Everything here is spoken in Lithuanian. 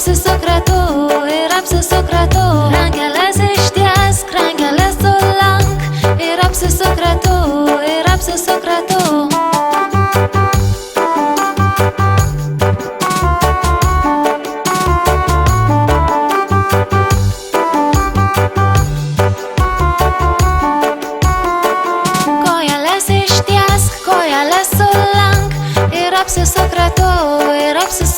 apsisukratu, rankeles ištiesk, rankeles sulenk ir apsisukratu, ir apsisukratu. Kojeles ištiesk, kojeles sulenk ir apsisukratu, ir apsisukratu.